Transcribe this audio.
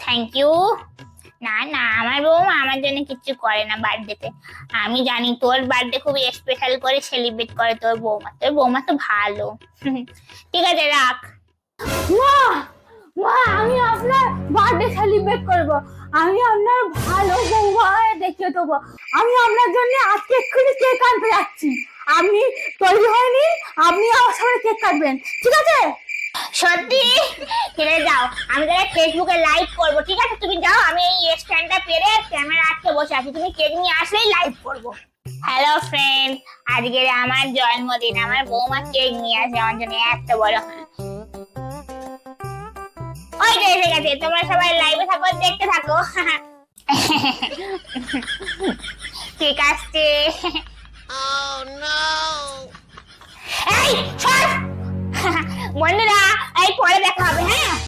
Thank you. না না, আমার বৌমা আমার জন্য কিচ্ছু করে না বার্থডেতে। আমি জানি তোর বার্থডে খুবই স্পেশাল করে সেলিব্রেট করে তোর বৌমা তো ভালো। ঠিক আছে, রাখ। মা, মা, আমি আপনার বার্থডে সেলিব্রেট করব। আমি আপনার ভালো বৌমা হয়ে দেখিয়ে দেবো। আমি আপনার জন্য আজকে এক্ষুনি কেক আনতে যাচ্ছি। আপনি তৈরি হয়নি, আপনি আমার সামনে কেক কাটবেন, ঠিক আছে? সত্যি? ফিরে যাও, আমি তাহলে ফেসবুকে লাইভ করবো। ঠিক আছে, তুমি যাও, আমি এই স্ট্যান্ডটা পেরে ক্যামেরা আটকে বসে আছি, তুমি কেক নিয়ে আসলেই লাইভ করবো। হ্যালো ফ্রেন্ড, আজকে আমার জন্মদিন। আমার বৌমা কেক নিয়ে আসে আমার জন্য এত বড়। ওই যে এসে গেছে, তোমরা সবাই লাইভে থাকো, দেখতে থাকো। কেক আসছে। এই সর। বন্ধুরা, এই পরে দেখা হবে, হ্যাঁ?